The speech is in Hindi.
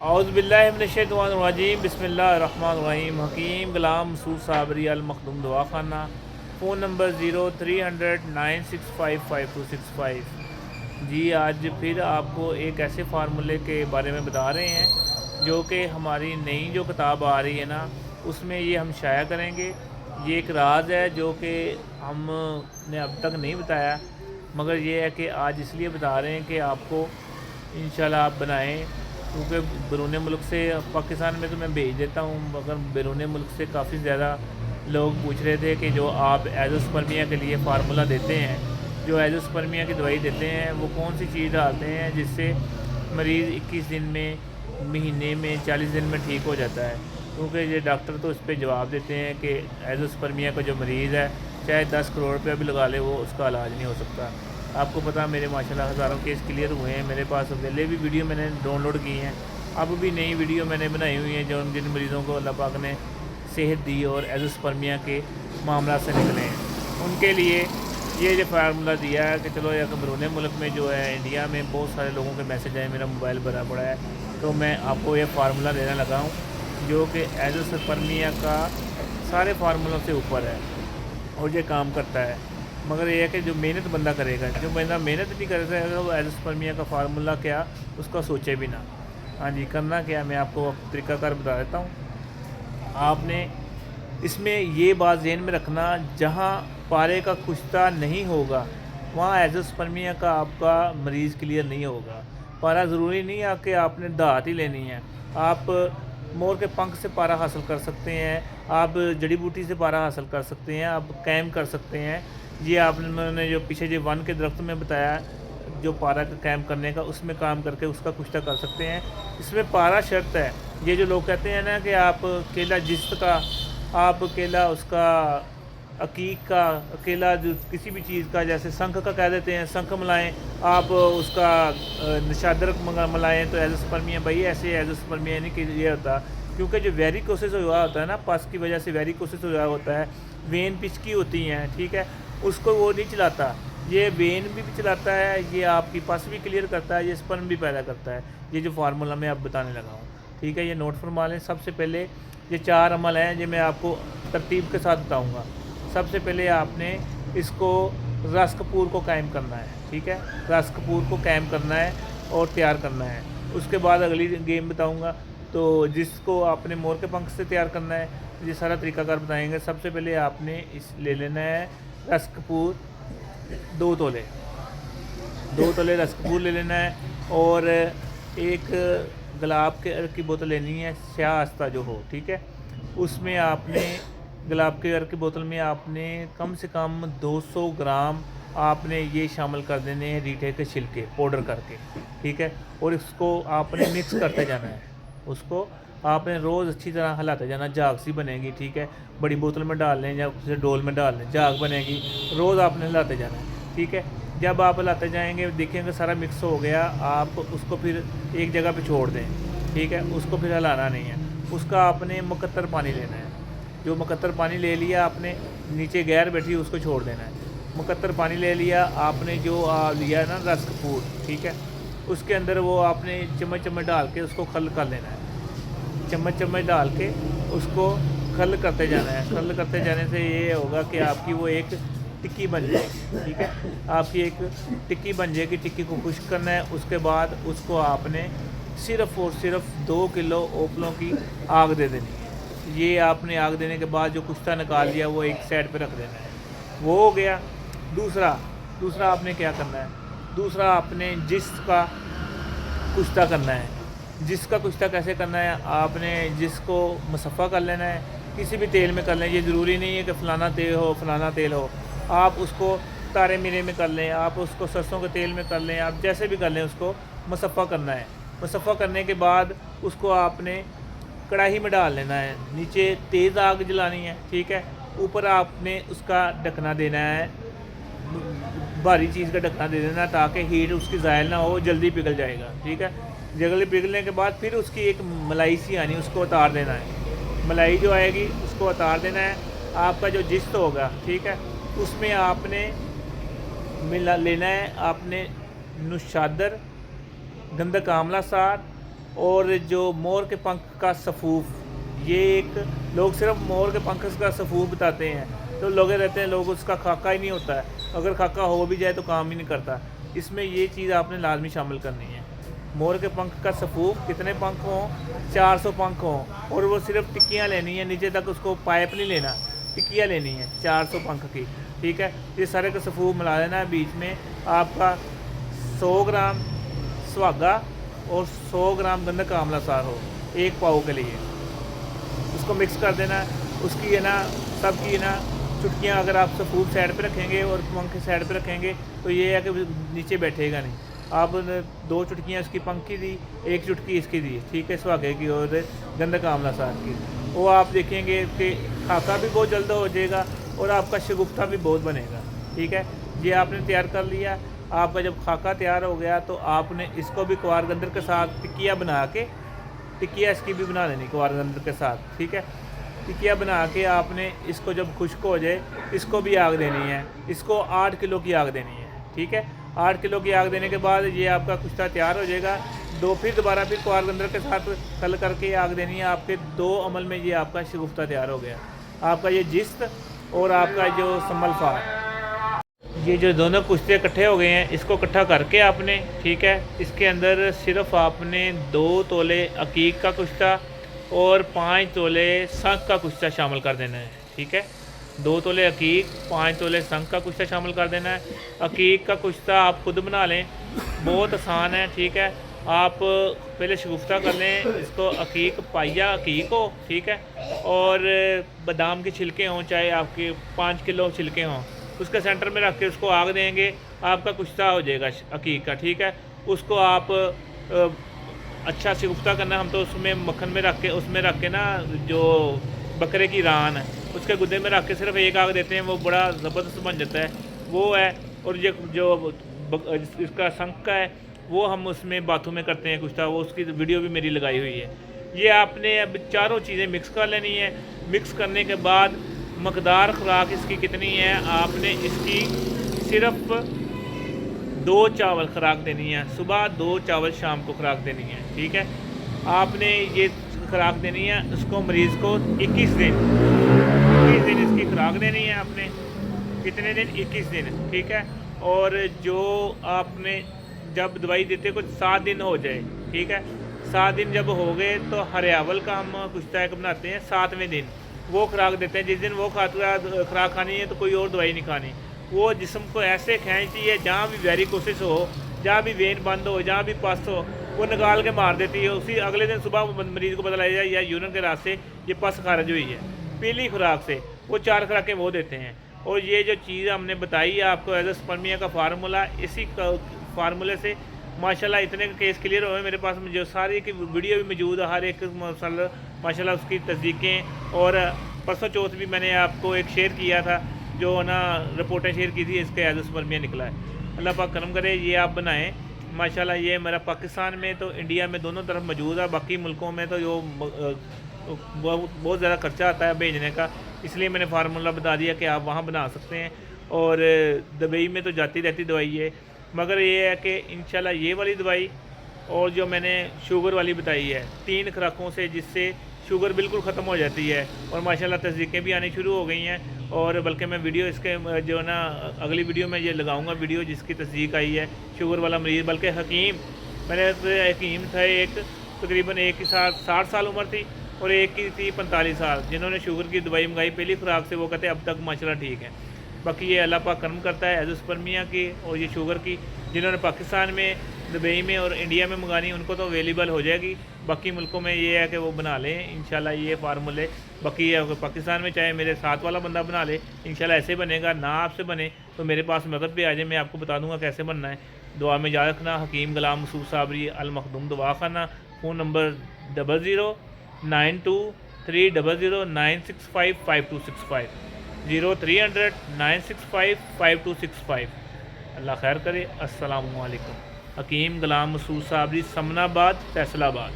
औज़ुबिल्लाहिमिनश्शैतानिर्रजीम बिस्मिल्लाहिर्रहमानिर्रहीम। हकीम गुलाम मसूद साबरी अल मखदूम दवाखाना। Phone number 030096555265। जी आज फिर आपको एक ऐसे फार्मूले के बारे में बता रहे हैं जो कि हमारी नई जो किताब आ रही है ना, उसमें ये हम शाया करेंगे। ये एक राज है जो कि हमने अब तक नहीं बताया, मगर ये है कि आज इसलिए बता रहे हैं कि आपको इंशाल्लाह आप बनाएं, क्योंकि बैरून मुल्क से पाकिस्तान में तो मैं भेज देता हूँ, मगर बैरून मुल्क से काफ़ी ज़्यादा लोग पूछ रहे थे कि जो आप एज़ोस्पर्मिया के लिए फार्मूला देते हैं, जो एज़ोस्पर्मिया की दवाई देते हैं, वो कौन सी चीज़ डालते हैं जिससे मरीज़ 21 दिन में, महीने में, 40 दिन में ठीक हो जाता है। क्योंकि ये डॉक्टर तो इस पर जवाब देते हैं कि एज़ोस्पर्मिया का जो मरीज़ है चाहे 10 करोड़ रुपया भी लगा ले, वो उसका इलाज नहीं हो सकता। आपको पता मेरे माशाल्लाह हज़ारों केस क्लियर हुए हैं। मेरे पास पहले भी वीडियो मैंने डाउनलोड की हैं, अब भी नई वीडियो मैंने बनाई हुई है जो जिन मरीज़ों को अल्लाह पाक ने सेहत दी और एज़ोस्पर्मिया के मामला से निकले हैं, उनके लिए ये जो फार्मूला दिया है कि चलो एक बैरून मुल्क में जो है, इंडिया में बहुत सारे लोगों के मैसेज आए, मेरा मोबाइल भरा पड़ा है, तो मैं आपको ये फार्मूला देने लगा हूँ जो कि एज़ोस्पर्मिया का सारे फार्मूलों से ऊपर है और ये काम करता है। मगर ये है कि जो मेहनत बंदा करेगा, जो बंदा मेहनत नहीं करेगा वो एज़ोस्पर्मिया का फार्मूला क्या उसका सोचे भी ना। हाँ जी, करना क्या मैं आपको तरीक़ाकार बता देता हूँ। आपने इसमें ये बात ज़हन में रखना, जहाँ पारे का कुश्ता नहीं होगा वहाँ एज़ोस्पर्मिया का आपका मरीज़ क्लियर नहीं होगा। पारा ज़रूरी नहीं है कि आपने दात ही लेनी है, आप मोर के पंख से पारा हासिल कर सकते हैं, आप जड़ी बूटी से पारा हासिल कर सकते हैं, आप कैम कर सकते हैं। ये आपने जो पीछे जो वन के दरख्त में बताया, जो पारा का कैम करने का, उसमें काम करके उसका कुश्ता कर सकते हैं। इसमें पारा शर्त है। ये जो लोग कहते हैं ना कि आप केला जिस्त का, आप केला उसका अकीक का, अकेला जो किसी भी चीज़ का, जैसे शंख का कह देते हैं, शंख मिलाएं, आप उसका निशादर मिलाएं तो एज़ोस्पर्मिया। भाई ऐसे एज़ोस्पर्मिया नहीं कि ये होता, क्योंकि जो वेरिकोसिस हुआ होता है ना, पस की वजह से वेरिकोसिस हुआ होता है, वेन पिचकी होती हैं, ठीक है, उसको वो नहीं चलाता। ये वेन भी चलाता है, ये आपकी पस भी क्लियर करता है, ये स्पर्म भी पैदा करता है। ये जो फार्मूला मैं अब बताने लगा हूँ, ठीक है, ये नोट फरमा लें। सबसे पहले ये 4 अमल हैं जो मैं आपको तरतीब के साथ बताऊँगा। सबसे पहले आपने इसको रस कपूर को कायम करना है, ठीक है, रस कपूर को कायम करना है और तैयार करना है। उसके बाद अगली गेम बताऊंगा, तो जिसको आपने मोर के पंख से तैयार करना है, ये सारा तरीकाकार बताएंगे। सबसे पहले आपने इस ले लेना है रस कपूर 2 तोले, 2 तोले रस कपूर ले लेना है, और एक गुलाब के की बोतल लेनी है, स्याह आस्ता जो हो, ठीक है। उसमें आपने गुलाब के की बोतल में आपने कम से कम 200 ग्राम आपने ये शामिल कर देने हैं रीठे के छिलके पाउडर करके, ठीक है, और इसको आपने मिक्स करते जाना है। उसको आपने रोज़ अच्छी तरह हिलाते जाना, झाग सी बनेगी, ठीक है। बड़ी बोतल में डाल लें या उसे डोल में डाल लें, झाग बनेगी, रोज़ आपने हिलाते जाना है, ठीक है। जब आप हिलाते जाएंगे देखेंगे सारा मिक्स हो गया, आप उसको फिर एक जगह पे छोड़ दें, ठीक है, उसको फिर हिलाना नहीं है। उसका आपने मुकत्तर पानी लेना है, जो मुकत्तर पानी ले लिया आपने, नीचे गैर बैठी उसको छोड़ देना है। मुकत्तर पानी ले लिया आपने, जो लिया है ना रस कपूर, ठीक है, उसके अंदर वो आपने चम्मच चम्मच डाल के उसको खल कर लेना है। चम्मच चम्मच डाल के उसको खल करते जाना है। खल करते जाने से ये होगा कि आपकी वो एक टिक्की बन जाएगी, ठीक है, आपकी एक टिक्की बन जाएगी। टिक्की को खुश्क करना है, उसके बाद उसको आपने सिर्फ़ और सिर्फ 2 किलो ओपलों की आग दे देनी है। ये आपने आग देने के बाद जो कुश्ता निकाल लिया वो एक साइड पे रख देना है, वो हो गया। दूसरा आपने क्या करना है, दूसरा आपने जिसका कुश्ता करना है। जिसका कुश्ता कैसे करना है, आपने जिसको मुसफ़ा कर लेना है, किसी भी तेल में कर लें, ये ज़रूरी नहीं है कि फ़लाना तेल हो फ़लाना तेल हो, आप उसको तारे मीरे में कर लें, आप उसको सरसों के तेल में कर लें, आप जैसे भी कर लें, उसको मुसफ़ा करना है। मुसफ़ा करने के बाद उसको आपने कढ़ाई में डाल लेना है, नीचे तेज़ आग जलानी है, ठीक है, ऊपर आपने उसका ढकना देना है, भारी चीज़ का ढकना दे देना ताकि हीट उसकी ज़ायल ना हो, जल्दी पिघल जाएगा, ठीक है। जल्दी पिघलने के बाद फिर उसकी एक मलाई सी आनी, उसको उतार देना है। मलाई जो आएगी उसको उतार देना है। आपका जो जिस्त होगा, ठीक है, उसमें आपने मिला लेना है, आपने नुशादर, गंधक आंवला सार और जो मोर के पंख का सफ़ूफ, ये एक लोग सिर्फ मोर के पंख का सफ़ूफ बताते हैं, तो लोग रहते हैं, लोग उसका खाका ही नहीं होता है, अगर खाका हो भी जाए तो काम ही नहीं करता। इसमें ये चीज़ आपने लाजमी शामिल करनी है। मोर के पंख का सफ़ूफ, कितने पंख हों? 400 पंख हों, और वो सिर्फ टिक्कियाँ लेनी है, नीचे तक उसको पाइप नहीं लेना, टिक्कियाँ लेनी है 400 पंख की, ठीक है। ये सारे का सफ़ूफ मिला देना है। बीच में आपका 100 ग्राम सुहागा और 100 ग्राम गंधक का आंवला सार हो, 1 पाव के लिए। उसको मिक्स कर देना है। उसकी है ना, सबकी है ना चुटकियाँ अगर आप सफ़ूफ साइड पे रखेंगे और पंख साइड पे रखेंगे तो ये है कि नीचे बैठेगा नहीं। आप 2 चुटकियाँ उसकी पंख की दी, 1 चुटकी इसकी दी, ठीक है, सुहागे की और गंधक का आंवला सार की। वो आप देखेंगे कि खाका भी बहुत जल्द हो जाएगा और आपका शगुफ्ता भी बहुत बनेगा, ठीक है। ये आपने तैयार कर लिया। आपका जब खाका तैयार हो गया तो आपने इसको भी क्वार गंदर के साथ टिक्कियाँ बना के, टिक्कियाँ इसकी भी बना लेनी क्वार गंदर के साथ, ठीक है। टिक्कियाँ बना के आपने इसको जब खुश्क हो जाए इसको भी आग देनी है। इसको 8 किलो की आग देनी है, ठीक है। 8 किलो की आग देने के बाद ये आपका कुश्ता तैयार हो जाएगा। फिर दोबारा फिर क्वार गंदर के साथ कल करके आग देनी है। आपके 2 अमल में ये आपका शगुफ्ता तैयार हो गया। आपका ये जिस्त और आपका जो समलफा, ये जो दोनों कुश्ते इकट्ठे हो गए हैं, इसको इकट्ठा करके आपने, ठीक है, इसके अंदर सिर्फ आपने 2 तोले अकीक का कुश्ता और 5 तोले संख का कुश्ता शामिल कर देना है, ठीक है। 2 तोले अकीक, 5 तोले संख का कुश्ता शामिल कर देना है। अकीक का कुश्ता आप खुद बना लें, बहुत आसान है, ठीक है। आप पहले शगुफ्ता कर लें इसको। अकीक पाइया अकीक हो, ठीक है, और बादाम के छिलके हों, चाहे आपके 5 किलो छिलके हों, उसके सेंटर में रख के उसको आग देंगे, आपका कुश्ता हो जाएगा अकीक का, ठीक है। उसको आप अच्छा शगुफ्ता करना, हम तो उसमें मक्खन में रख के, उसमें रख के ना जो बकरे की रान है उसके गुद्दे में रख के सिर्फ 1 आग देते हैं, वो बड़ा ज़बरदस्त बन जाता है, वो है। और ये जो इसका संख का है वो हम उसमें बाथू में करते हैं कुश्ता, वो उसकी वीडियो भी मेरी लगाई हुई है। ये आपने अब चारों चीज़ें मिक्स कर लेनी है। मिक्स करने के बाद मकदार खुराक इसकी कितनी है, आपने इसकी सिर्फ 2 चावल खुराक देनी है, सुबह 2 चावल शाम को खुराक देनी है, ठीक है। आपने ये खुराक देनी है उसको, मरीज़ को 21 दिन इसकी खुराक देनी है आपने। कितने दिन? 21 दिन, ठीक है। और जो आपने जब दवाई देते कुछ 7 दिन हो जाए, ठीक है, 7 दिन जब हो गए तो हरियावल का हम कुश्ता एक बनाते हैं 7वें दिन, वो खुराक देते हैं। जिस दिन वो खुराक खानी है तो कोई और दवाई नहीं खानी। वो जिस्म को ऐसे खींचती है, जहाँ भी वेरिकोसिस हो, जहाँ भी वेन बंद हो, जहाँ भी पस हो, वो निकाल के मार देती है। उसी अगले दिन सुबह मरीज़ को पता लग जाए या यूरिन के रास्ते ये पस खारिज हुई है। पीली खुराक से वो 4 खुराकें वो देते हैं। और ये जो चीज़ हमने बताई है आपको एज़ोस्पर्मिया का फार्मूला, इसी फार्मूले से माशाल्लाह इतने केस क्लियर हुए मेरे पास। जो सारी की वीडियो भी मौजूद है, हर एक माशाल्लाह उसकी तस्दीकें। और परसों चौथ भी मैंने आपको एक शेयर किया था, जो ना रिपोर्टें शेयर की थी, इसके एज़ोस्पर्मिया निकला है। अल्लाह पाक करम करे, ये आप बनाएं माशाल्लाह। ये मेरा पाकिस्तान में तो इंडिया में दोनों तरफ मौजूद है। बाकी मुल्कों में तो जो बहुत ज़्यादा खर्चा आता है भेजने का, इसलिए मैंने फार्मूला बता दिया कि आप वहाँ बना सकते हैं। और दुबई में तो जाती रहती दवाई है, मगर ये है कि इंशाल्लाह ये वाली दवाई और जो मैंने शुगर वाली बताई है 3 खुराकों से, जिससे शुगर बिल्कुल ख़त्म हो जाती है। और माशाल्लाह तस्दीकें भी आनी शुरू हो गई हैं। और बल्कि मैं वीडियो इसके जो ना अगली वीडियो में ये लगाऊंगा वीडियो जिसकी तस्दीक आई है शुगर वाला मरीज़। बल्कि हकीम, मेरे हकीम था एक, तकरीबन एक की 60 साल उम्र थी और एक की थी 45 साल, जिन्होंने शुगर की दवाई मंगाई पहली खुराक से, वो कहते अब तक माशाल्लाह ठीक है। बाकी ये अल्लाह पाक कर्म करता है एज़ोस्पर्मिया की और ये शुगर की। जिन्होंने पाकिस्तान में, दुबई में और इंडिया में मंगानी उनको तो अवेलेबल हो जाएगी। बाकी मुल्कों में ये है कि वो बना लें इंशाल्लाह ये फार्मूले। बाकी अगर पाकिस्तान में चाहे मेरे साथ वाला बंदा बना ले, इंशाल्लाह ऐसे बनेगा। ना आपसे बने तो मेरे पास मदद पे आ जाए, मैं आपको बता दूंगा कैसे बनना है। दुआ में याद रखना। हकीम गुलाम मसूद साबरी अल मखदूम दवा खाना। Phone number 00923009655265 0300 965 5265। अल्लाह खैर करे। अस्सलामु अलैकुम। हकीम गुलाम मसूद साबरी, समनाबाद, फैसलाबाद।